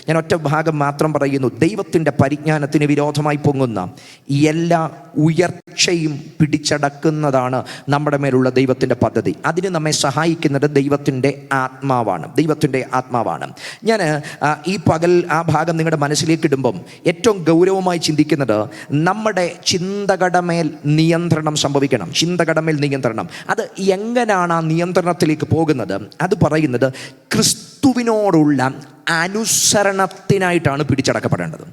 ഞാൻ ഒറ്റ ഭാഗം മാത്രം പറയുന്നു. ദൈവത്തിൻ്റെ പരിജ്ഞാനത്തിന് വിരോധമായി പൊങ്ങുന്ന എല്ലാ ഉയർച്ചയും പിടിച്ചടക്കുന്നതാണ് നമ്മുടെ മേലുള്ള ദൈവത്തിൻ്റെ പദ്ധതി. അതിന് നമ്മെ സഹായിക്കുന്നത് ദൈവത്തിൻ്റെ ആത്മാവാണ്. ഞാൻ ഈ പകൽ ആ ഭാഗം നിങ്ങളുടെ മനസ്സിലേക്ക് ഇടുമ്പം ഏറ്റവും ഗൗരവമായി ചിന്തിക്കുന്നത് നമ്മുടെ ചിന്തകളുടെ മേൽ നിയന്ത്രണം സംഭവിക്കണം. ചിന്തകളുടെ നിയന്ത്രണം, അത് എങ്ങനെയാണ് ആ നിയന്ത്രണത്തിലേക്ക് പോകുന്നത്? അത് പറയുന്നത് ക്രിസ്തുവിനോടുള്ള അനുസരണത്തിനായിട്ടാണ് പിടിച്ചടക്കപ്പെടേണ്ടത്.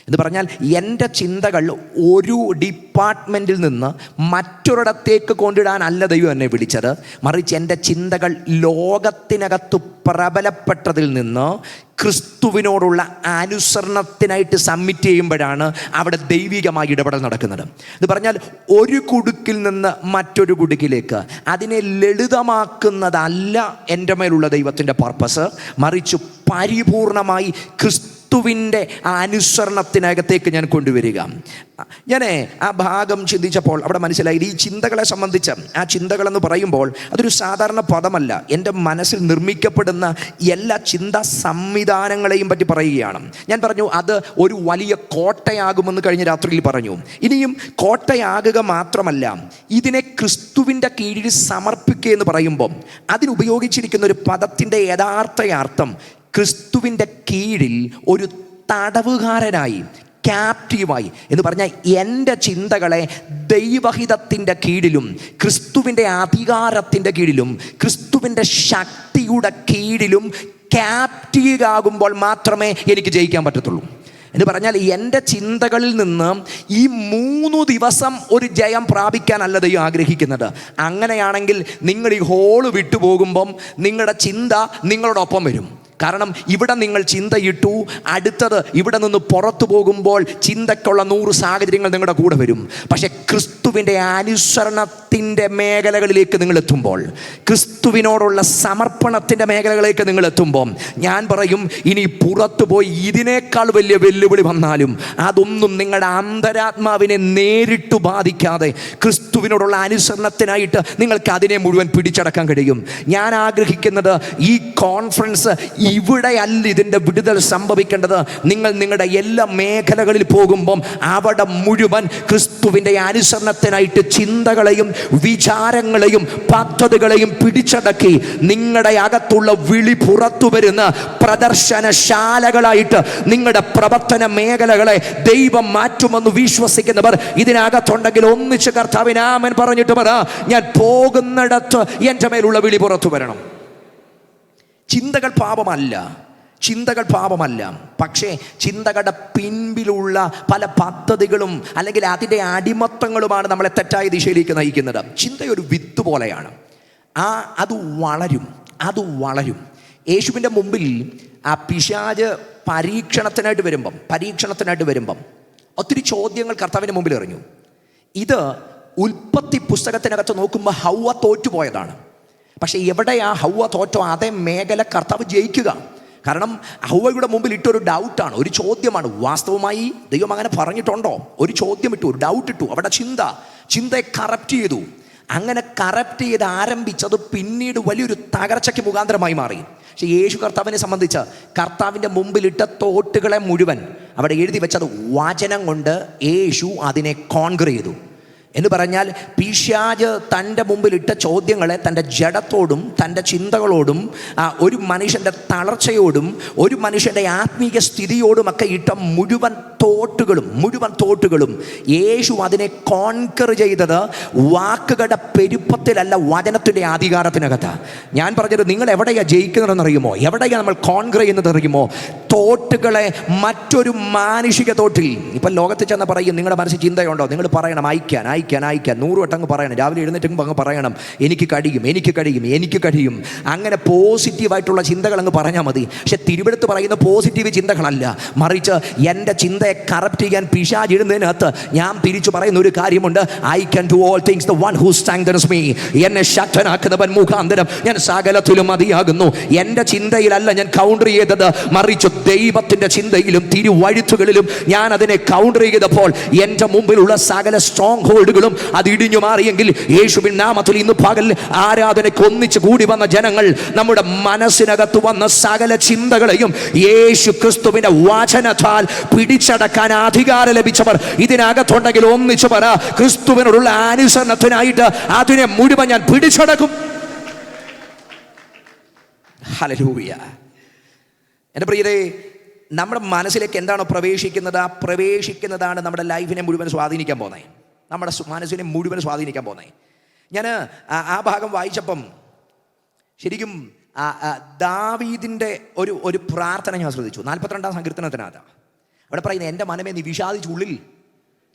എന്ന് പറഞ്ഞാൽ എൻ്റെ ചിന്തകൾ ഒരു ഡിപ്പാർട്ട്മെൻറ്റിൽ നിന്ന് മറ്റൊരിടത്തേക്ക് കൊണ്ടിടാനല്ല ദൈവം എന്നെ വിളിച്ചത്. മറിച്ച് എൻ്റെ ചിന്തകൾ ലോകത്തിനകത്ത് പ്രബലപ്പെട്ടതിൽ നിന്ന് ക്രിസ്തുവിനോടുള്ള അനുസരണത്തിനായിട്ട് സബ്മിറ്റ് ചെയ്യുമ്പോഴാണ് അവിടെ ദൈവികമായ ഇടപെടൽ നടക്കുന്നത്. എന്ന് പറഞ്ഞാൽ ഒരു കുടുക്കിൽ നിന്ന് മറ്റൊരു കുടുക്കിലേക്ക് അതിനെ ലളിതമാക്കുന്നതല്ല എൻ്റെ മേലുള്ള ദൈവത്തിൻ്റെ പർപ്പസ്. മറിച്ച് പരിപൂർണമായി ക്രിസ്തുവിൻ്റെ അനുസരണത്തിനകത്തേക്ക് ഞാൻ കൊണ്ടുവരിക. ഞാൻ ആ ഭാഗം ചിന്തിച്ചപ്പോൾ അവിടെ മനസ്സിലായി, ഈ ചിന്തകളെ സംബന്ധിച്ച് ആ ചിന്തകളെന്ന് പറയുമ്പോൾ അതൊരു സാധാരണ പദമല്ല. എൻ്റെ മനസ്സിൽ നിർമ്മിക്കപ്പെടുന്ന എല്ലാ ചിന്താ സംവിധാനങ്ങളെയും പറ്റി പറയുകയാണ്. ഞാൻ പറഞ്ഞു അത് ഒരു വലിയ കോട്ടയാകുമെന്ന് കഴിഞ്ഞ രാത്രിയിൽ പറഞ്ഞു. ഇനിയും കോട്ടയാകുക മാത്രമല്ല, ഇതിനെ ക്രിസ്തുവിൻ്റെ കീഴിൽ സമർപ്പിക്കുക എന്ന് പറയുമ്പോൾ അതിനുപയോഗിച്ചിരിക്കുന്ന ഒരു പദത്തിൻ്റെ യഥാർത്ഥ അർത്ഥം ക്രിസ്തുവിൻ്റെ കീഴിൽ ഒരു തടവുകാരനായി, ക്യാപ്റ്റീവായി എന്ന് പറഞ്ഞാൽ എൻ്റെ ചിന്തകളെ ദൈവഹിതത്തിൻ്റെ കീഴിലും ക്രിസ്തുവിൻ്റെ അധികാരത്തിൻ്റെ കീഴിലും ക്രിസ്തുവിൻ്റെ ശക്തിയുടെ കീഴിലും ക്യാപ്റ്റീവാകുമ്പോൾ മാത്രമേ എനിക്ക് ജയിക്കാൻ പറ്റത്തുള്ളൂ. എന്ന് പറഞ്ഞാൽ എൻ്റെ ചിന്തകളിൽ നിന്ന് ഈ 3 ദിവസം ഒരു ജയം പ്രാപിക്കാനല്ല ദൈവം ആഗ്രഹിക്കുന്നത്. അങ്ങനെയാണെങ്കിൽ നിങ്ങൾ ഈ ഹോള് വിട്ടുപോകുമ്പം നിങ്ങളുടെ ചിന്ത നിങ്ങളോടൊപ്പം വരും. കാരണം ഇവിടെ നിങ്ങൾ ചിന്തയിട്ടു, അടുത്തത് ഇവിടെ നിന്ന് പുറത്തു പോകുമ്പോൾ ചിന്തയ്ക്കുള്ള 100 സാഹചര്യങ്ങൾ നിങ്ങളുടെ കൂടെ വരും. പക്ഷേ ക്രിസ്തുവിൻ്റെ അനുസരണത്തിൻ്റെ മേഖലകളിലേക്ക് നിങ്ങൾ എത്തുമ്പോൾ, ക്രിസ്തുവിനോടുള്ള സമർപ്പണത്തിൻ്റെ മേഖലകളിലേക്ക് നിങ്ങൾ എത്തുമ്പോൾ, ഞാൻ പറയും ഇനി പുറത്തു പോയി ഇതിനേക്കാൾ വലിയ വെല്ലുവിളി വന്നാലും അതൊന്നും നിങ്ങളുടെ അന്തരാത്മാവിനെ നേരിട്ട് ബാധിക്കാതെ ക്രിസ്തുവിനോടുള്ള അനുസരണത്തിനായിട്ട് നിങ്ങൾക്ക് അതിനെ മുഴുവൻ പിടിച്ചടക്കാൻ കഴിയും. ഞാൻ ആഗ്രഹിക്കുന്നത് ഈ കോൺഫറൻസ് ഇവിടെയല്ല ഇതിൻ്റെ വിടുതൽ സംഭവിക്കേണ്ടത്. നിങ്ങൾ നിങ്ങളുടെ എല്ലാ മേഖലകളിൽ പോകുമ്പം അവിടെ മുഴുവൻ ക്രിസ്തുവിൻ്റെ അനുസരണത്തിനായിട്ട് ചിന്തകളെയും വിചാരങ്ങളെയും പദ്ധതികളെയും പിടിച്ചടക്കി നിങ്ങളുടെ അകത്തുള്ള വിളി പുറത്തു വരുന്ന പ്രദർശനശാലകളായിട്ട് നിങ്ങളുടെ പ്രവർത്തന മേഖലകളെ ദൈവം മാറ്റുമെന്ന് വിശ്വസിക്കുന്നവർ ഇതിനകത്തുണ്ടെങ്കിൽ ഒന്നിച്ച് കർത്താവിന് ആമേൻ പറഞ്ഞിട്ട് പറ, ഞാൻ പോകുന്നിടത്ത് എൻ്റെ മേലുള്ള വിളി പുറത്തു വരണം. ചിന്തകൾ പാപമല്ല, പക്ഷേ ചിന്തകളുടെ പിൻപിലുള്ള പല പദ്ധതികളും അല്ലെങ്കിൽ അതിൻ്റെ അടിമത്തങ്ങളുമാണ് നമ്മളെ തെറ്റായ ദിശയിലേക്ക് നയിക്കുന്നത്. ചിന്തയൊരു വിത്ത് പോലെയാണ്. അത് വളരും. യേശുവിൻ്റെ മുമ്പിൽ ആ പിശാച് പരീക്ഷണത്തിനായിട്ട് വരുമ്പം ഒത്തിരി ചോദ്യങ്ങൾ കർത്താവിൻ്റെ മുമ്പിൽ എറിഞ്ഞു. ഇത് ഉൽപ്പത്തി പുസ്തകത്തിനകത്ത് നോക്കുമ്പോൾ ഹൗവ തോറ്റുപോയതാണ്. പക്ഷേ എവിടെയാ ഹൗവ തോറ്റോ അതേ മേഖല കർത്താവ് ജയിക്കുക. കാരണം ഹൗവയുടെ മുമ്പിൽ ഇട്ടൊരു ഡൗട്ടാണ്, ഒരു ചോദ്യമാണ്. വാസ്തവമായി ദൈവം അങ്ങനെ പറഞ്ഞിട്ടുണ്ടോ? ഒരു ചോദ്യം ഇട്ടു, ഒരു ഡൗട്ട് ഇട്ടു. അവിടെ ചിന്തയെ കറപ്റ്റ് ചെയ്തു. അങ്ങനെ കറപ്റ്റ് ചെയ്ത് ആരംഭിച്ചത് പിന്നീട് വലിയൊരു തകർച്ചയ്ക്ക് മുഖാന്തരമായി മാറി. പക്ഷേ യേശു കർത്താവിനെ സംബന്ധിച്ച് കർത്താവിൻ്റെ മുമ്പിലിട്ട തോട്ടുകളെ മുഴുവൻ അവിടെ എഴുതി വെച്ചത് വചനം കൊണ്ട് യേശു അതിനെ കോൺക്വർ ചെയ്തു. എന്ന് പറഞ്ഞാൽ പിശാച് തൻ്റെ മുമ്പിലിട്ട ചോദ്യങ്ങളെ തൻ്റെ ജഡത്തോടും തൻ്റെ ചിന്തകളോടും ഒരു മനുഷ്യൻ്റെ തളർച്ചയോടും ഒരു മനുഷ്യൻ്റെ ആത്മീയ സ്ഥിതിയോടുമൊക്കെ ഇട്ട മുഴുവൻ തോട്ടുകളും യേശു അതിനെ കോൺകർ ചെയ്തത് വാക്കുകളുടെ പെരുപ്പത്തിലല്ല, വചനത്തിൻ്റെ അധികാരത്തിനകത്താണ്. ഞാൻ പറഞ്ഞത് നിങ്ങൾ എവിടെയാണ് ജയിക്കുന്നതെന്നറിയുമോ? എവിടെയാണ് നമ്മൾ കോൺകർ ചെയ്യുന്നതെന്നറിയുമോ? തോട്ടുകളെ മറ്റൊരു മാനുഷിക തോട്ടിൽ. ഇപ്പം ലോകത്ത് ചെന്ന് പറയും നിങ്ങളുടെ മനസ്സിൽ ചിന്തയുണ്ടോ? നിങ്ങൾ പറയണം അയക്കാൻ 100 വട്ടം അങ്ങ് പറയണം. രാവിലെ എഴുന്നേറ്റുമ്പോൾ അങ്ങ് പറയണം എനിക്ക് കഴിയും. അങ്ങനെ പോസിറ്റീവായിട്ടുള്ള ചിന്തകൾ അങ്ങ് പറഞ്ഞാൽ മതി. പക്ഷെ തിരുവെടുത്ത് പറയുന്ന പോസിറ്റീവ് ചിന്തകളല്ല, മറിച്ച് എൻ്റെ ചിന്തയെ കറപ്റ്റ് ചെയ്യാൻ പിശാച് ഇടുന്നതിനകത്ത് ഞാൻ തിരിച്ചു പറയുന്ന ഒരു കാര്യമുണ്ട്. I can do all things the one who strengthens me. എന്നെ ശക്തനാക്കുന്നവൻ മുഖാന്തരം ഞാൻ സകലത്തിലും മതിയാകുന്നു. എൻ്റെ ചിന്തയിലല്ല ഞാൻ കൗണ്ടർ ചെയ്തത്, മറിച്ച് ദൈവത്തിൻ്റെ ചിന്തയിലും തിരുവഴുത്തുകളിലും ഞാൻ അതിനെ കൗണ്ടർ ചെയ്തപ്പോൾ എൻ്റെ മുമ്പിലുള്ള സകല സ്ട്രോങ് ഹോൾഡുകളും അത് ഇടിഞ്ഞു മാറിയെങ്കിൽ യേശുവിൻ നാമത്തിൽ ഇന്ന് പകൽ ആരാധനയ്ക്ക് ഒന്നിച്ച് കൂടി വന്ന ജനങ്ങൾ നമ്മുടെ മനസ്സിനകത്ത് വന്ന സകല ചിന്തകളെയും യേശു ക്രിസ്തുവിന്റെ വചനത്താൽ പിടിച്ചടക്കാൻ അധികാരം ലഭിച്ചവർ ഇതിനകത്തുണ്ടെങ്കിൽ ഒന്നിച്ച് പറ, ക്രിസ്തുവിനോടുള്ള അനുസരണത്തിനായിട്ട് അതിനെ മുഴുവൻ ഞാൻ പിടിച്ചടക്കും. ഹല്ലേലൂയ. എൻ്റെ പ്രിയരെ, നമ്മുടെ മനസ്സിലേക്ക് എന്താണോ പ്രവേശിക്കുന്നത്, ആ പ്രവേശിക്കുന്നതാണ് നമ്മുടെ ലൈഫിനെ മുഴുവൻ സ്വാധീനിക്കാൻ പോകുന്നത്, നമ്മുടെ മനസ്സിനെ മുഴുവൻ സ്വാധീനിക്കാൻ പോകുന്നത്. ഞാൻ ആ ഭാഗം വായിച്ചപ്പം ശരിക്കും ദാവീദിൻ്റെ ഒരു പ്രാർത്ഥന ഞാൻ ശ്രദ്ധിച്ചു. 42-ാം സങ്കീർത്തനത്തിനകത്ത് അവിടെ പറയുന്നത്, എൻ്റെ മനമേ നീ വിഷാദിച്ചുള്ളിൽ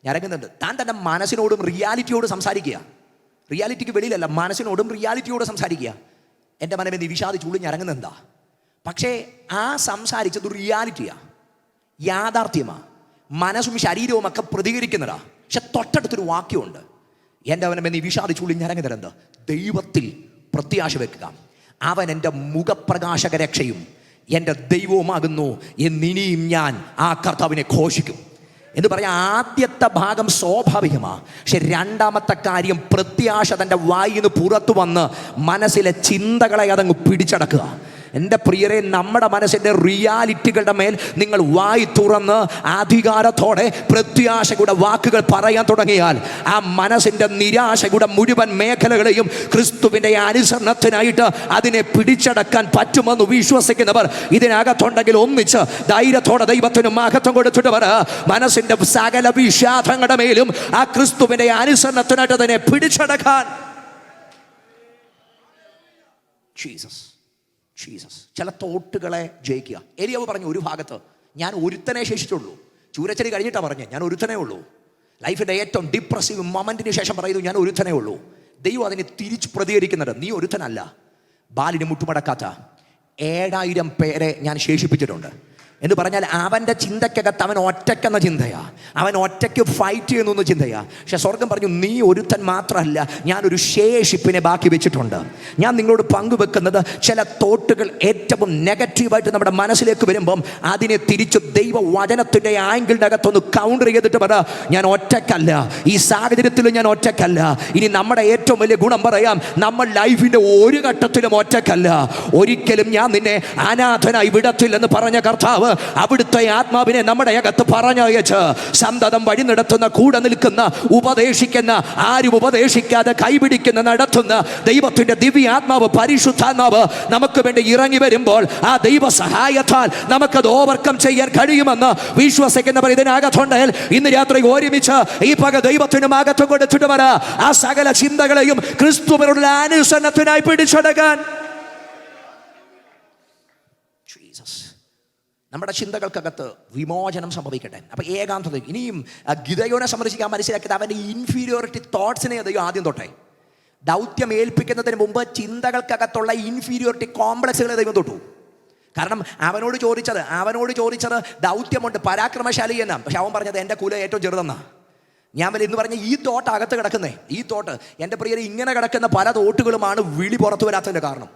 ഞരങ്ങുന്നുണ്ട്. താൻ തൻ്റെ മനസ്സിനോടും റിയാലിറ്റിയോട് സംസാരിക്കുക. റിയാലിറ്റിക്ക് വെളിയിലല്ല, മനസ്സിനോടും റിയാലിറ്റിയോട് സംസാരിക്കുക. എൻ്റെ മനമേ നീ വിഷാദിച്ചുള്ളിൽ ഞരങ്ങുന്നെന്താ? പക്ഷേ ആ സംസാരിച്ചത് റിയാലിറ്റിയാണ്, യാഥാർത്ഥ്യമാണ്, മനസ്സും ശരീരവും ഒക്കെ പ്രതികരിക്കുന്നതാ. പക്ഷെ തൊട്ടടുത്തൊരു വാക്യമുണ്ട്, എൻ്റെ അവനെ നീ വിഷാദിച്ചുള്ളിൽ ഞരങ്ങുന്നതെന്താ? ദൈവത്തിൽ പ്രത്യാശ വെക്കുക, അവൻ എൻ്റെ മുഖപ്രകാശക രക്ഷയും എൻ്റെ ദൈവവുമാകുന്നു എന്നിനിയും ഞാൻ ആ കർത്താവിനെ ഘോഷിക്കും എന്ന് പറയാം. ആദ്യത്തെ ഭാഗം സ്വാഭാവികമാണ്. പക്ഷെ രണ്ടാമത്തെ കാര്യം, പ്രത്യാശ തൻ്റെ വായിന്ന് പുറത്തു വന്ന് മനസ്സിലെ ചിന്തകളെ അതങ്ങ് പിടിച്ചടക്കുക. എൻ്റെ പ്രിയരെ, നമ്മുടെ മനസ്സിൻ്റെ റിയാലിറ്റികളുടെ മേൽ നിങ്ങൾ വായി തുറന്ന് അധികാരത്തോടെ പ്രത്യാശയുടെ വാക്കുകൾ പറയാൻ തുടങ്ങിയാൽ ആ മനസ്സിൻ്റെ നിരാശയുടെ മുഴുവൻ മേഖലകളെയും ക്രിസ്തുവിൻ്റെ അനുസരണത്തിനായിട്ട് അതിനെ പിടിച്ചടക്കാൻ പറ്റുമെന്ന് വിശ്വസിക്കുന്നവർ ഇതിനകത്തുണ്ടെങ്കിൽ ഒന്നിച്ച് ധൈര്യത്തോടെ ദൈവത്തിന് മഹത്വം കൊടുത്തിട്ട് പറ, മനസ്സിൻ്റെ സകല വിഷാദങ്ങളുടെ മേലും ആ ക്രിസ്തുവിൻ്റെ അനുസരണത്തിനായിട്ട് അതിനെ പിടിച്ചടക്കാൻ. ജീസസ് ചില തോട്ടുകളെ ജയിക്കുക. എലിയാവ് പറഞ്ഞു, ഒരു ഭാഗത്ത് ഞാൻ ഒരുത്തനെ ശേഷിച്ചുള്ളൂ. ചൂരച്ചെടി കഴിഞ്ഞിട്ടാണ് പറഞ്ഞത്, ഞാൻ ഒരുത്തനേ ഉള്ളൂ. ലൈഫിൻ്റെ ഏറ്റവും ഡിപ്രസീവ് മൊമെൻറ്റിന് ശേഷം പറയുന്നു, ഞാൻ ഒരുത്തനേ ഉള്ളൂ. ദൈവം അതിനെ തിരിച്ച് പ്രതികരിക്കുന്നത്, നീ ഒരുത്തനല്ല, ബാലിന് മുട്ടുമടക്കാത്ത 7000 പേരെ ഞാൻ ശേഷിപ്പിച്ചിട്ടുണ്ട് എന്ന് പറഞ്ഞാൽ അവൻ്റെ ചിന്തയ്ക്കകത്ത് അവൻ ഒറ്റയ്ക്കെന്ന ചിന്തയാ, അവൻ ഒറ്റയ്ക്ക് ഫൈറ്റ് ചെയ്യുന്ന ചിന്തയാ. പക്ഷെ സ്വർഗം പറഞ്ഞു, നീ ഒരുത്തൻ മാത്രമല്ല, ഞാനൊരു ശേഷിപ്പിനെ ബാക്കി വെച്ചിട്ടുണ്ട്. ഞാൻ നിങ്ങളോട് പങ്കുവെക്കുന്നത് ചില തോട്ടുകൾ ഏറ്റവും നെഗറ്റീവായിട്ട് നമ്മുടെ മനസ്സിലേക്ക് വരുമ്പം അതിനെ തിരിച്ച് ദൈവ വചനത്തിൻ്റെ ആംഗിളിൻ്റെ അകത്തൊന്ന് കൗണ്ടർ ചെയ്തിട്ട് പറ, ഞാൻ ഒറ്റയ്ക്കല്ല, ഈ സാഹചര്യത്തിൽ ഞാൻ ഒറ്റയ്ക്കല്ല. ഇനി നമ്മുടെ ഏറ്റവും വലിയ ഗുണം പറയാം, നമ്മൾ ലൈഫിൻ്റെ ഒരു ഘട്ടത്തിലും ഒറ്റയ്ക്കല്ല. ഒരിക്കലും ഞാൻ നിന്നെ അനാഥനായി വിടത്തില്ലെന്ന് പറഞ്ഞ കർത്താവ് അവിടുത്തെ ആത്മാവിനെ നമ്മുടെ അകത്ത് പറഞ്ഞയച്ച് സന്തതം വഴി നടത്തുന്ന, കൂടെ നിൽക്കുന്ന, ഉപദേശിക്കുന്ന, ആരും ഉപദേശിക്കാതെ കൈപിടിക്കുന്ന, നടത്തുന്ന ദൈവത്തിന്റെ ദിവ്യ ആത്മാവ്, പരിശുദ്ധാത്മാവ് നമുക്ക് വേണ്ടി ഇറങ്ങി വരുമ്പോൾ ആ ദൈവ സഹായത്താൽ നമുക്കത് ഓവർകം ചെയ്യാൻ കഴിയുമെന്ന് വിശ്വസിക്കുന്നവർ ഇതിനകത്തുണ്ടെങ്കിൽ ഇന്ന് രാത്രി ഒരുമിച്ച് ഈ പക ദൈവത്തിന് മഹത്വം കൊടുത്തിട്ട് വര, ആ സകല ചിന്തകളെയും ക്രിസ്തുവിനുള്ള അനുസരണത്തിനായി പിടിച്ചടക്കാൻ. നമ്മുടെ ചിന്തകൾക്കകത്ത് വിമോചനം സംഭവിക്കട്ടെ. അപ്പം ഏകാന്തത. ഇനിയും ഗിദെയോനെ സംബന്ധിച്ച് മനസ്സിലാക്കിയത് അവൻ്റെ ഇൻഫീരിയോറിറ്റി തോട്ട്സിനെ ദൈവം ആദ്യം തൊട്ടേ ദൗത്യം ഏൽപ്പിക്കുന്നതിന് മുമ്പ് ചിന്തകൾക്കകത്തുള്ള ഇൻഫീരിയോറിറ്റി കോംപ്ലക്സുകളെ ദൈവം തൊട്ടു. കാരണം അവനോട് ചോദിച്ചത് ദൗത്യമുണ്ട്, പരാക്രമശാലി എന്നാ. പക്ഷെ അവൻ പറഞ്ഞത് എൻ്റെ കുല ഏറ്റവും ചെറുതെന്നാ. ഞാൻ വല്ല ഇന്ന് പറഞ്ഞ ഈ തോട്ട് അകത്ത് കിടക്കുന്നേ, ഈ തോട്ട് എൻ്റെ പ്രിയരെ, ഇങ്ങനെ കിടക്കുന്ന പല തോട്ടുകളുമാണ് വിളി പുറത്തു വരാത്തതിൻ്റെ കാരണം.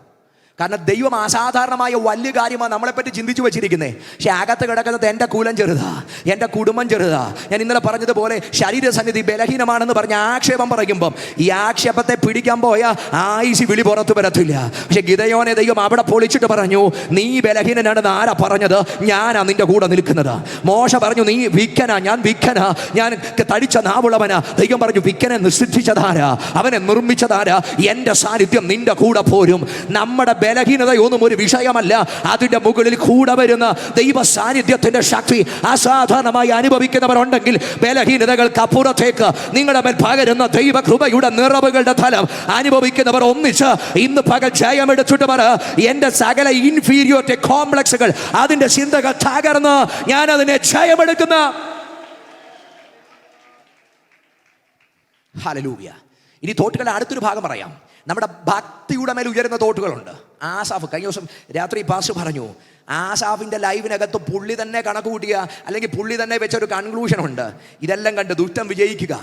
കാരണം ദൈവം അസാധാരണമായ വലിയ കാര്യമാണ് നമ്മളെപ്പറ്റി ചിന്തിച്ചു വെച്ചിരിക്കുന്നത്. പക്ഷെ അകത്ത് കിടക്കുന്നത് എൻ്റെ കുലം ചെറുതാ, എൻ്റെ കുടുംബം ചെറുതാ. ഞാൻ ഇന്നലെ പറഞ്ഞതുപോലെ ശരീരസന്നിധി ബലഹീനമാണെന്ന് പറഞ്ഞ ആക്ഷേപം പറയുമ്പം ഈ ആക്ഷേപത്തെ പിടിക്കാൻ പോയാൽ ആയിഷ് വിളി പുറത്തു വരത്തില്ല. പക്ഷെ ഗിദെയോനെ ദൈവം അവിടെ പൊളിച്ചിട്ട് പറഞ്ഞു, നീ ബലഹീനനാണെന്ന് ആരാ പറഞ്ഞത്? ഞാനാ നിന്റെ കൂടെ നിൽക്കുന്നത്. മോശ പറഞ്ഞു, നീ വിക്കനാ, ഞാൻ വിക്കനാ, ഞാൻ തടിച്ച നാവുള്ളവനാ. ദൈവം പറഞ്ഞു, വിക്കനെ സൃഷ്ടിച്ചതാരാ, അവനെ നിർമ്മിച്ചതാരാ? എൻ്റെ സാന്നിധ്യം നിന്റെ കൂടെ പോരും. നമ്മുടെ ബലഹീനതയൊന്നും ഒരു വിഷയമല്ല. അതിൻ്റെ മുകളിൽ കൂടെ വരുന്ന ദൈവ സാന്നിധ്യത്തിൻ്റെ ശക്തി അസാധാരണമായി അനുഭവിക്കുന്നവരുണ്ടെങ്കിൽ ബലഹീനതകൾക്ക് അപ്പുറത്തേക്ക് നിങ്ങളുടെ മേൽ പകരുന്ന ദൈവ കൃപയുടെ നിറവുകളുടെ ഫലം അനുഭവിക്കുന്നവർ ഒന്നിച്ച് ഇന്ന് പകൽ ജയമെടുത്തിട്ട് പറ, എൻ്റെ സകല ഇൻഫീരിയോറിറ്റി കോംപ്ലക്സുകൾ, അതിൻ്റെ ചിന്തകൾ തകർന്ന് ഞാൻ അതിനെ ജയമെടുക്കുന്ന. ഹല്ലേലൂയ. ഇനി തോട്ടുകളുടെ അടുത്തൊരു ഭാഗം പറയാം. നമ്മുടെ ഭക്തിയുടെ മേൽ ഉയരുന്ന തോട്ടുകളുണ്ട്. ആസാഫ് കഴിഞ്ഞ ദിവസം രാത്രി പാസ്റ്റർ പറഞ്ഞു, ആസാഫിൻ്റെ ലൈവിനകത്ത് പുള്ളി തന്നെ കണക്ക് കൂട്ടിയ, അല്ലെങ്കിൽ പുള്ളി തന്നെ വെച്ചൊരു കൺക്ലൂഷനുണ്ട്. ഇതെല്ലാം കണ്ട് ദുഷ്ടം വിജയിക്കുക,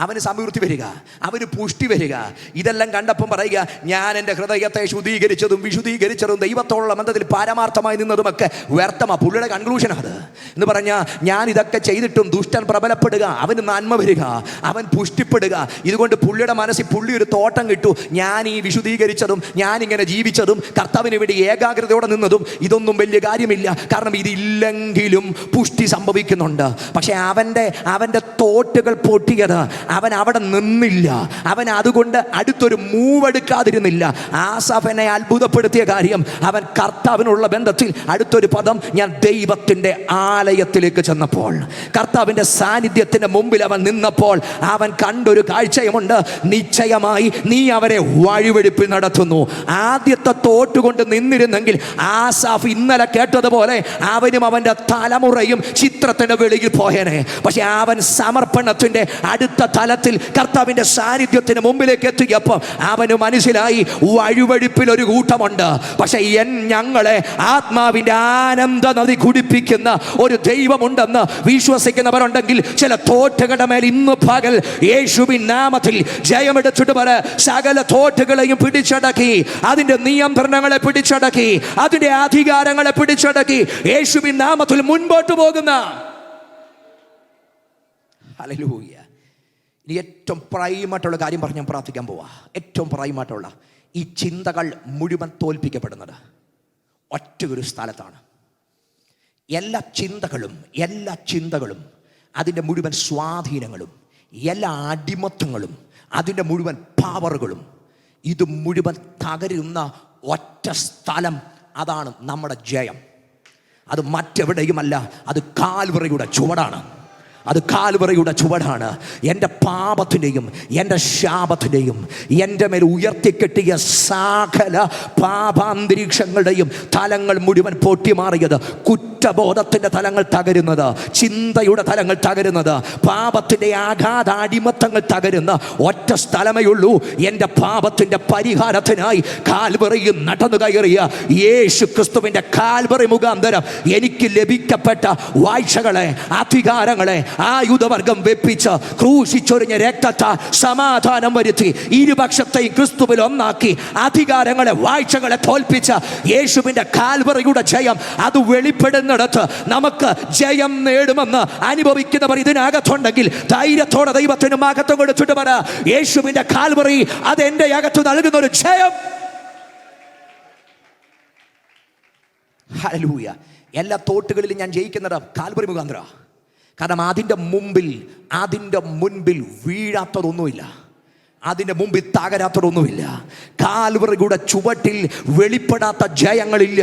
അവന് സമൃദ്ധി വരിക, അവന് പുഷ്ടി വരിക. ഇതെല്ലാം കണ്ടപ്പം പറയുക, ഞാൻ എൻ്റെ ഹൃദയത്തെ ശുദ്ധീകരിച്ചതും വിശുദ്ധീകരിച്ചതും ദൈവത്തോടുള്ള ബന്ധത്തിൽ പാരമാർത്ഥമായി നിന്നതുമൊക്കെ വ്യർത്ഥമാണ്. പുള്ളിയുടെ കൺക്ലൂഷൻ അത് എന്ന് പറഞ്ഞാൽ, ഞാൻ ഇതൊക്കെ ചെയ്തിട്ടും ദുഷ്ടൻ പ്രബലപ്പെടുക, അവന് നന്മ വരിക, അവൻ പുഷ്ടിപ്പെടുക. ഇതുകൊണ്ട് പുള്ളിയുടെ മനസ്സിൽ പുള്ളി ഒരു തോട്ടം കിട്ടു, ഞാൻ ഈ വിശുദ്ധീകരിച്ചതും ഞാനിങ്ങനെ ജീവിച്ചതും കർത്താവിന് വേണ്ടി ഏകാഗ്രതയോടെ നിന്നതും ഇതൊന്നും വലിയ കാര്യമില്ല, കാരണം ഇതില്ലെങ്കിലും പുഷ്ടി സംഭവിക്കുന്നുണ്ട്. പക്ഷെ അവൻ്റെ തോട്ടുകൾ പൊട്ടിയത്, അവൻ അവിടെ നിന്നില്ല, അവൻ അതുകൊണ്ട് അടുത്തൊരു മൂവ് എടുക്കാതിരുന്നില്ല. ആസാഫിനെ അത്ഭുതപ്പെടുത്തിയ കാര്യം, അവൻ കർത്താവിനുള്ള ബന്ധത്തിൽ അടുത്തൊരു പദം, ഞാൻ ദൈവത്തിൻ്റെ ആലയത്തിലേക്ക് ചെന്നപ്പോൾ, കർത്താവിൻ്റെ സാന്നിധ്യത്തിൻ്റെ മുമ്പിൽ അവൻ നിന്നപ്പോൾ അവൻ കണ്ടൊരു കാഴ്ചയുമുണ്ട്. നിശ്ചയമായി നീ അവരെ വഴിവെടിപ്പിൽ നടത്തുന്നു. ആദ്യത്തെ തോട്ടുകൊണ്ട് നിന്നിരുന്നെങ്കിൽ ആസാഫ് ഇന്നലെ കേട്ടതുപോലെ അവനും അവൻ്റെ തലമുറയും ചിത്രത്തിൻ്റെ വെളിയിൽ പോയേനെ. പക്ഷെ അവൻ സമർപ്പണത്തിൻ്റെ അടുത്ത തലത്തിൽ കർത്താവിൻ്റെ സാന്നിധ്യത്തിന് മുമ്പിലേക്ക് എത്തിയപ്പോൾ അവന് മനസ്സിലായി, വഴിവഴിപ്പിൽ ഒരു കൂട്ടമുണ്ട്, പക്ഷെ ഞങ്ങളെ ആത്മാവിൻ്റെ ആനന്ദ നദി കുടിപ്പിക്കുന്ന ഒരു ദൈവമുണ്ടെന്ന് വിശ്വസിക്കുന്നവരുണ്ടെങ്കിൽ ചില തോട്ടുകളുടെ മേൽ ഇന്ന് പകൽ യേശുവിൻ നാമത്തിൽ ജയമെടുത്തിട്ട് വരെ സകല തോട്ടുകളെയും പിടിച്ചടക്കി, അതിൻ്റെ നിയന്ത്രണങ്ങളെ പിടിച്ചടക്കി, അതിൻ്റെ അധികാരങ്ങളെ പിടിച്ചടക്കി യേശുവിൻ നാമത്തിൽ മുൻപോട്ട് പോകുന്ന. ഹല്ലേലൂയ. ഇനി ഏറ്റവും പ്രൈമായിട്ടുള്ള കാര്യം പറഞ്ഞ് ഞാൻ പ്രാർത്ഥിക്കാൻ പോവാ. ഏറ്റവും പ്രൈമായിട്ടുള്ള ഈ ചിന്തകൾ മുഴുവൻ തോൽപ്പിക്കപ്പെടുന്നത് ഒറ്റ ഒരു സ്ഥലത്താണ്. എല്ലാ ചിന്തകളും അതിൻ്റെ മുഴുവൻ സ്വാധീനങ്ങളും, എല്ലാ അടിമത്തങ്ങളും, അതിൻ്റെ മുഴുവൻ പവറുകളും, ഇത് മുഴുവൻ തകരുന്ന ഒറ്റ സ്ഥലം, അതാണ് നമ്മുടെ ജയം. അത് മറ്റെവിടെയുമല്ല, അത് കാൽവറിയുടെ ചുവടാണ്. അത് കാൽവറിയുടെ ചുവടാണ്. എൻ്റെ പാപത്തിൻ്റെയും എൻ്റെ ശാപത്തിൻ്റെയും എൻ്റെ മേൽ ഉയർത്തിക്കെട്ടിയ സകല പാപാന്തരീക്ഷങ്ങളുടെയും തലങ്ങൾ മുഴുവൻ പൊട്ടിമാറിയത്, കുറ്റബോധത്തിൻ്റെ തലങ്ങൾ തകരുന്നത്, ചിന്തയുടെ തലങ്ങൾ തകരുന്നത്, പാപത്തിൻ്റെ ആഘാത അടിമത്തങ്ങൾ തകരുന്ന ഒറ്റ സ്ഥലമേ ഉള്ളൂ. എൻ്റെ പാപത്തിൻ്റെ പരിഹാരത്തിനായി കാൽവറിയിൽ നടന്നു കയറിയ യേശു ക്രിസ്തുവിൻ്റെ കാൽവറി മുഖാന്തരം എനിക്ക് ലഭിക്കപ്പെട്ട വാഴ്ചകളെ, അധികാരങ്ങളെ ആയുധവർഗം വെപ്പിച്ച് ക്രൂശിച്ചൊരിഞ്ഞ രക്തത്താൽ സമാധാനം വരുത്തി ഇരുപക്ഷത്തെയും ക്രിസ്തുവിൽ ഒന്നാക്കി അധികാരങ്ങളെ, വാഴ്ചകളെ തോൽപ്പിച്ച യേശുവിൻ്റെ കാൽവറിയുടെ ജയം, അത് വെളിപ്പെടുന്നിടത്ത് നമുക്ക് ജയം നേടുമെന്ന് അനുഭവിക്കുന്നവർ ഇതിനകത്തുണ്ടെങ്കിൽ ധൈര്യത്തോടെ ദൈവത്തിന് മഹത്വം കൊടുത്തിട്ട് പറ, യേശുവിൻ്റെ കാൽവറി അത് എൻ്റെ അകത്ത് നൽകുന്ന ഒരു ജയം. ഹല്ലേലൂയ. എല്ലാ തോട്ടുകളിലും ഞാൻ ജയിക്കുന്നത് കാൽവറി മുഖാന്തരം. കാരണം അതിൻ്റെ മുൻപിൽ വീഴാത്തതൊന്നുമില്ല, അതിൻ്റെ മുമ്പിൽ തകരാത്തതൊന്നുമില്ല. കാൽവറിയുടെ ചുവട്ടിൽ വെളിപ്പെടാത്ത ജയങ്ങളില്ല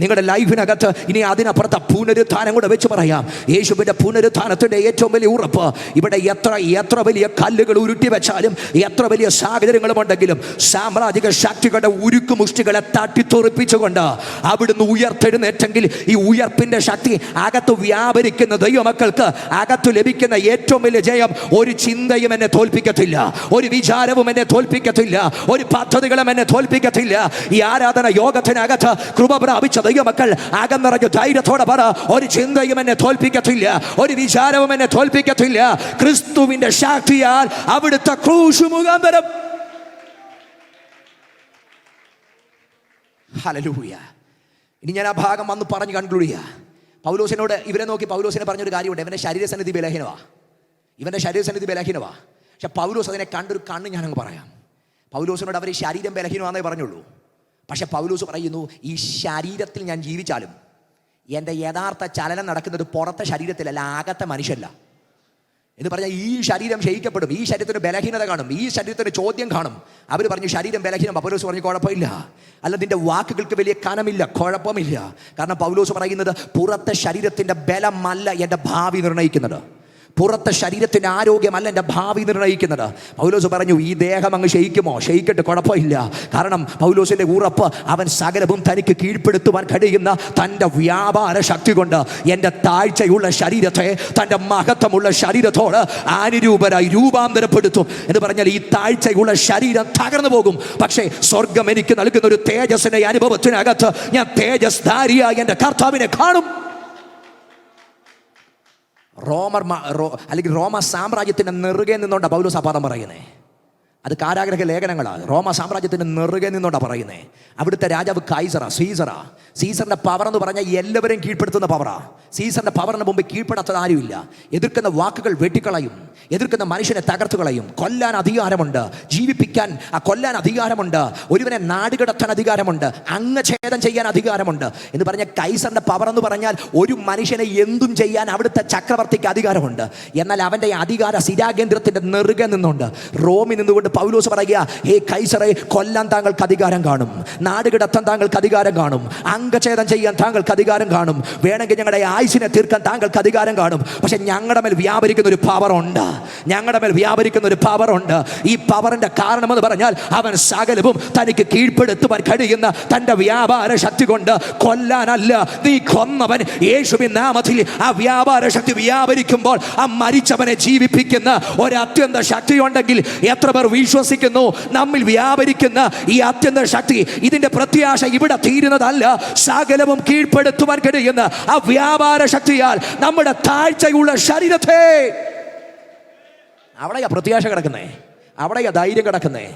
നിങ്ങളുടെ ലൈഫിനകത്ത്. ഇനി അതിനപ്പുറത്തെ പുനരുത്ഥാനം കൂടെ വെച്ച് പറയാം. യേശുവിൻ്റെ പുനരുത്ഥാനത്തിൻ്റെ ഏറ്റവും വലിയ ഉറപ്പ്, ഇവിടെ എത്ര വലിയ കല്ലുകൾ ഉരുട്ടി വെച്ചാലും, എത്ര വലിയ സാഹചര്യങ്ങളുമുണ്ടെങ്കിലും, സാമ്രാജ്യക ശക്തികളുടെ ഉരുക്കുമുഷ്ടികളെ തട്ടിത്തെറിപ്പിച്ചുകൊണ്ട് അവിടുന്ന് ഉയർത്തെഴുന്നേറ്റെങ്കിൽ, ഈ ഉയർപ്പിൻ്റെ ശക്തി അകത്ത് വ്യാപരിക്കുന്ന ദൈവമക്കൾക്ക് അകത്ത് ലഭിക്കുന്ന ഏറ്റവും വലിയ ജയം, ഒരു ചിന്തയും എന്നെ തോൽപ്പിക്കത്തില്ല, ഒരു വിചാരവും എന്നെ തോൽപ്പിക്കത്തില്ല, ഒരു പദ്ധതികളും എന്നെ തോൽപ്പിക്കത്തില്ല. ഈ ആരാധന യോഗത്തിനകത്ത് കൃപ പ്രാപിച്ച ദൈവമക്കൾ അകന്നിറങ്ങി ധൈര്യത്തോടെ പറ, ഒരു ചിന്തയും എന്നെ തോൽപ്പിക്കത്തില്ല, ഒരു വിചാരവും എന്നെ തോൽപ്പിക്കത്തില്ല. ക്രിസ്തുവിന്റെ ശക്തിയാൽ അവിടുത്തെ ക്രൂശ് മുഖാന്തരം. ഹല്ലേലൂയ. ഇനി ഞാൻ ആ ഭാഗം വന്ന് പറഞ്ഞ് കൺക്ലൂഡ് ചെയ്യാം. പൗലോസിനോട് ഇവരെ നോക്കി പൗലോസിനെ പറഞ്ഞൊരു കാര്യമുണ്ട്, ഇവൻ്റെ ശരീരസന്നിധി ബലഹീനവാ. പക്ഷെ പൗലോസ് അതിനെ കണ്ടൊരു കണ്ണ് ഞാനങ്ങ് പറയാം. പൗലോസിനോട് അവർ ശരീരം ബലഹീനമാണെന്നേ പറഞ്ഞുള്ളൂ. പക്ഷെ പൗലോസ് പറയുന്നു, ഈ ശരീരത്തിൽ ഞാൻ ജീവിച്ചാലും എൻ്റെ യഥാർത്ഥ ചലനം നടക്കുന്നത് പുറത്തെ ശരീരത്തിലല്ല, അകത്തെ മനുഷ്യല്ല എന്ന് പറഞ്ഞാൽ ഈ ശരീരം ക്ഷയിക്കപ്പെടും, ഈ ശരീരത്തിന് ബലഹീനത കാണും, ഈ ശരീരത്തിന് ചോദ്യം കാണും. അവർ പറഞ്ഞു ശരീരം ബലഹീനം. പൗലോസ് പറഞ്ഞു കുഴപ്പമില്ല, അല്ല നിന്റെ വാക്കുകൾക്ക് വലിയ കനമില്ല, കുഴപ്പമില്ല. കാരണം പൗലോസ് പറയുന്നത് പുറത്തെ ശരീരത്തിൻ്റെ ബലമല്ല എൻ്റെ ഭാവി നിർണ്ണയിക്കുന്നത്, പുറത്തെ ശരീരത്തിൻ്റെ ആരോഗ്യമല്ല എൻ്റെ ഭാവി നിർണ്ണയിക്കുന്നത്. പൗലോസ് പറഞ്ഞു, ഈ ദേഹം അങ്ങ് ക്ഷയിക്കുമോ? ക്ഷയിക്കട്ടെ, കുഴപ്പമില്ല. കാരണം പൗലോസിൻ്റെ ഉറപ്പ്, അവൻ സകലവും തനിക്ക് കീഴ്പ്പെടുത്തുവാൻ കഴിയുന്ന തൻ്റെ വ്യാപാര ശക്തി കൊണ്ട് എൻ്റെ താഴ്ചയുള്ള ശരീരത്തെ തൻ്റെ മഹത്വമുള്ള ശരീരത്തോട് അനുരൂപരായി രൂപാന്തരപ്പെടുത്തും എന്ന് പറഞ്ഞാൽ ഈ താഴ്ചയുള്ള ശരീരം തകർന്നു പോകും. പക്ഷേ സ്വർഗം എനിക്ക് നൽകുന്ന ഒരു തേജസ്സിൻ്റെ അനുഭവത്തിനകത്ത് ഞാൻ തേജസ് ധാരിയായി എൻ്റെ കർത്താവിനെ കാണും. അല്ലെങ്കിൽ റോമ സാമ്രാജ്യത്തിൻ്റെ നെറുകെ നിന്നുകൊണ്ടാണ് പൗലോസ് ആ പദം പറയുന്നത്. അത് കാരാഗ്രഹ ലേഖനങ്ങളാണ്. റോമ സാമ്രാജ്യത്തിൻ്റെ നെറുകെ നിന്നുകൊണ്ടാണ് പറയുന്നത്. അവിടുത്തെ രാജാവ് സീസറാ. സീസറിൻ്റെ പവർ എന്ന് പറഞ്ഞാൽ എല്ലാവരെയും കീഴ്പ്പെടുത്തുന്ന പവറാ. സീസറിൻ്റെ പവറിന് മുമ്പ് കീഴ്പ്പെടാത്തത് ആരുമില്ല. എതിർക്കുന്ന വാക്കുകൾ വെട്ടിക്കളയും, എതിർക്കുന്ന മനുഷ്യനെ തകർത്തു കളയും. കൊല്ലാൻ അധികാരമുണ്ട്, ജീവിപ്പിക്കാൻ കൊല്ലാൻ അധികാരമുണ്ട്, ഒരുവനെ നാടുകടത്താൻ അധികാരമുണ്ട്, അംഗഛേദം ചെയ്യാൻ അധികാരമുണ്ട് എന്ന് പറഞ്ഞ കൈസറിൻ്റെ പവർ എന്ന് പറഞ്ഞാൽ ഒരു മനുഷ്യനെ എന്തും ചെയ്യാൻ അവിടുത്തെ ചക്രവർത്തിക്ക് അധികാരമുണ്ട്. എന്നാൽ അവൻ്റെ അധികാര സ്ഥിരാകേന്ദ്രത്തിൻ്റെ നെറുകെ നിന്നുകൊണ്ട് റോമിൽ നിന്നുകൊണ്ട് പൗലോസ് പറയുക, ഹേ കൈസറെ, കൊല്ലാൻ താങ്കൾക്ക് അധികാരം കാണും, നാടുകടത്താൻ താങ്കൾക്ക് അധികാരം കാണും, അംഗഛേദം ചെയ്യാൻ താങ്കൾക്ക് അധികാരം കാണും, വേണമെങ്കിൽ ഞങ്ങളുടെ ആയുസിനെ തീർക്കാൻ താങ്കൾക്ക് അധികാരം കാണും. പക്ഷെ ഞങ്ങളുടെ മേൽ വ്യാപരിക്കുന്ന ഒരു പവറുണ്ട്, ഞങ്ങളുടെ മേൽ വ്യാപരിക്കുന്ന ഒരു പവറുണ്ട്. ഈ പവറിന്റെ കാരണമെന്ന് പറഞ്ഞാൽ അവൻ സകലവും തനിക്ക് കീഴ്പ്പെടുത്തുവാൻ കഴിയുന്ന തൻ്റെ വ്യാപാര ശക്തി കൊണ്ട് കൊല്ലാനല്ല. നീ കൊന്നവൻ യേശുവിൻ നാമത്തിൽ ആ വ്യാപാര ശക്തി വ്യാപരിക്കുമ്പോൾ ആ മരിച്ചവനെ ജീവിപ്പിക്കുന്ന ഒരു അത്യന്ത ശക്തി ഉണ്ടെങ്കിൽ എത്ര പേർ വിശ്വസിക്കുന്നു? നമ്മിൽ വ്യാപരിക്കുന്ന ഈ അത്യന്ത ശക്തി, ഇതിന്റെ പ്രത്യാശ ഇവിടെ തീരുന്നതല്ല. സകലവും കീഴ്പ്പെടുത്തുവാൻ കഴിയുന്ന ആ വ്യാപാര ശക്തിയാൽ നമ്മുടെ താഴ്ചയുള്ള ശരീരത്തെ, അവിടെയാ പ്രത്യാശ കിടക്കുന്നേ, അവിടെയാ ധൈര്യം കിടക്കുന്നേ.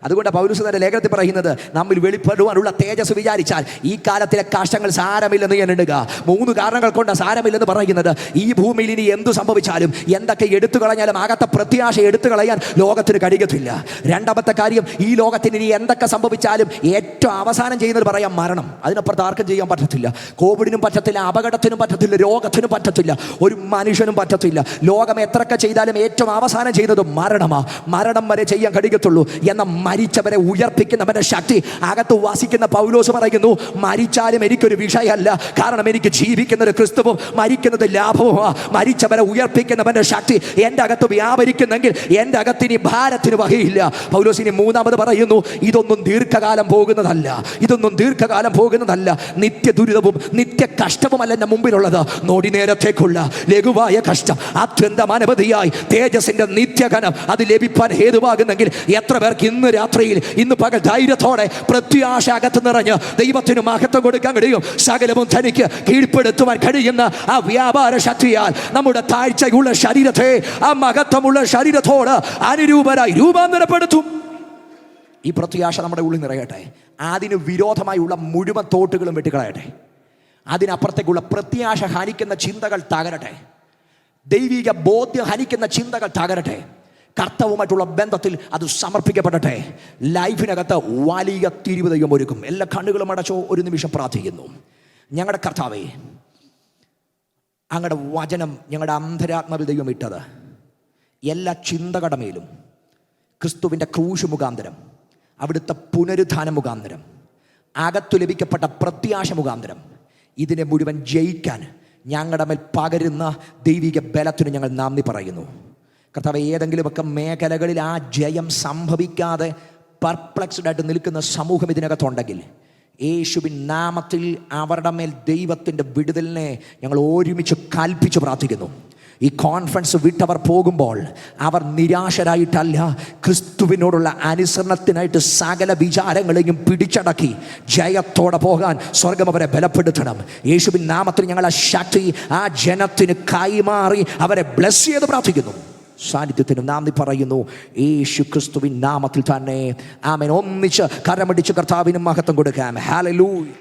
അതുകൊണ്ട് പൗലോസ് തന്റെ ലേഖനത്തിൽ പറയുന്നത്, നമ്മിൽ വെളിപ്പെടുവാനുള്ള തേജസ് വിചാരിച്ചാൽ ഈ കാലത്തിലെ കഷ്ടങ്ങൾ സാരമില്ലെന്ന് ഞാൻ എണ്ണുക. 3 കാരണങ്ങൾ കൊണ്ട് സാരമില്ലെന്ന് പറയുന്നത്, ഈ ഭൂമിയിൽ ഇനി എന്തു സംഭവിച്ചാലും എന്തൊക്കെ എടുത്തു കളഞ്ഞാലും അകത്തെ പ്രത്യാശ എടുത്തു കളയാൻ ലോകത്തിന് കഴിയത്തില്ല. രണ്ടാമത്തെ കാര്യം, ഈ ലോകത്തിന് ഇനി എന്തൊക്കെ സംഭവിച്ചാലും ഏറ്റവും അവസാനം ചെയ്യുന്നത് പറയാം മരണം. അതിനപ്പുറത്ത് ആർക്കും ചെയ്യാൻ പറ്റത്തില്ല. കോവിഡിനും പറ്റത്തില്ല, അപകടത്തിനും പറ്റത്തില്ല, രോഗത്തിനും പറ്റത്തില്ല, ഒരു മനുഷ്യനും പറ്റത്തില്ല. ലോകം എത്രയൊക്കെ ചെയ്താലും ഏറ്റവും അവസാനം ചെയ്യുന്നത് മരണമാണ്. മരണം വരെ ചെയ്യാൻ കഴിയത്തുള്ളൂ. എന്ന മരിച്ചവരെ ഉയർപ്പിക്കുന്നവന്റെ ശക്തി അകത്ത് വാസിക്കുന്ന പൗലോസ് പറയുന്നു, മരിച്ചാലും എനിക്കൊരു വിഷയമല്ല, കാരണം എനിക്ക് ജീവിക്കുന്നത് ക്രിസ്തുവും മരിക്കുന്നത് ലാഭവുമാണ്. മരിച്ചവരെ ഉയർപ്പിക്കുന്നവന്റെ ശക്തി എൻ്റെ അകത്ത് വ്യാപരിക്കുന്നെങ്കിൽ എൻ്റെ അകത്ത് ഇനി ഭാരത്തിന് വകയില്ല. പൗലോസ് ഇനി 3ാമത് പറയുന്നു, ഇതൊന്നും ദീർഘകാലം പോകുന്നതല്ല, ഇതൊന്നും ദീർഘകാലം പോകുന്നതല്ല. നിത്യ ദുരിതവും നിത്യ കഷ്ടവുമല്ല എൻ്റെ മുമ്പിലുള്ളത്, നോടി നേരത്തേക്കുള്ള ലഘുവായ കഷ്ടം അത്യന്തം അനവധിയായി തേജസിന്റെ നിത്യഘനം അത് ലഭിപ്പാൻ ഹേതുവാകുന്നെങ്കിൽ എത്ര പേർക്ക് ഇന്ന് രാത്രിയിൽ, ഇന്ന് പകൽ ധൈര്യത്തോടെ പ്രത്യാശ അകത്ത് നിറഞ്ഞ് ദൈവത്തിന് മഹത്വം കൊടുക്കാൻ കഴിയും? സകലവും തനിക്ക് കീഴ്പ്പെടുത്തുവാൻ കഴിയുന്ന ആ വ്യാപാര ശക്തിയാൽ നമ്മുടെ താഴ്ചയുള്ള ശരീരത്തെ ആ മഹത്വമുള്ള ശരീരത്തോട് അനുരൂപരായി രൂപാന്തരപ്പെടുത്തും. ഈ പ്രത്യാശ നമ്മുടെ ഉള്ളിൽ നിറയട്ടെ. അതിന് വിരോധമായുള്ള മുഴുവൻ തോട്ടുകളും വെട്ടിക്കളയട്ടെ. അതിനപ്പുറത്തേക്കുള്ള പ്രത്യാശ ഹനിക്കുന്ന ചിന്തകൾ തകരട്ടെ. ദൈവിക ബോധ്യം ഹനിക്കുന്ന ചിന്തകൾ തകരട്ടെ. കർത്താവുമായിട്ടുള്ള ബന്ധത്തിൽ അത് സമർപ്പിക്കപ്പെടട്ടെ. ലൈഫിനകത്ത് വലിയ തിരിവ് ദൈവം ഒരുക്കും. എല്ലാ കണ്ണുകളും അടച്ചോ, ഒരു നിമിഷം പ്രാർത്ഥിക്കുന്നു. ഞങ്ങളുടെ കർത്താവേ, അങ്ങയുടെ വചനം ഞങ്ങളുടെ അന്തരാത്മാവിൽ ദൈവം ഇട്ടത് എല്ലാ ചിന്തകളുടെ മേലും ക്രിസ്തുവിൻ്റെ ക്രൂശ് മുഖാന്തരം, അവിടുത്തെ പുനരുത്ഥാന മുഖാന്തരം, അകത്തു ലഭിക്കപ്പെട്ട പ്രത്യാശ മുഖാന്തരം ഇതിനെ മുഴുവൻ ജയിക്കാൻ ഞങ്ങളുടെ മേൽ പകരുന്ന ദൈവിക ബലത്തിന് ഞങ്ങൾ നന്ദി പറയുന്നു. കർത്താവ്, ഏതെങ്കിലുമൊക്കെ മേഖലകളിൽ ആ ജയം സംഭവിക്കാതെ പെർപ്ലക്സ്ഡ് ആയിട്ട് നിൽക്കുന്ന സമൂഹം ഇതിനകത്തുണ്ടെങ്കിൽ യേശുവിൻ നാമത്തിൽ അവരുടെ മേൽ ദൈവത്തിൻ്റെ വിടുതലിനെ ഞങ്ങൾ ഒരുമിച്ച് കൽപ്പിച്ച് പ്രാർത്ഥിക്കുന്നു. ഈ കോൺഫറൻസ് വിട്ടവർ പോകുമ്പോൾ അവർ നിരാശരായിട്ടല്ല, ക്രിസ്തുവിനോടുള്ള അനുസരണത്തിനായിട്ട് സകല വിചാരങ്ങളെയും പിടിച്ചടക്കി ജയത്തോടെ പോകാൻ സ്വർഗം അവരെ ബലപ്പെടുത്തണം. യേശുവിൻ നാമത്തിൽ ഞങ്ങൾ ആ ശക്തി ആ ജനത്തിന് കൈമാറി അവരെ ബ്ലെസ് ചെയ്ത് പ്രാർത്ഥിക്കുന്നു. സാന്നിധ്യത്തിന് നന്ദി പറയുന്നു. യേശു ക്രിസ്തുവിൻ നാമത്തിൽ തന്നെ ആമേൻ. ഒന്നിച്ച് കരമടിച്ച് കർത്താവിന് മഹത്വം കൊടുക്കാം. ഹല്ലേലൂയ.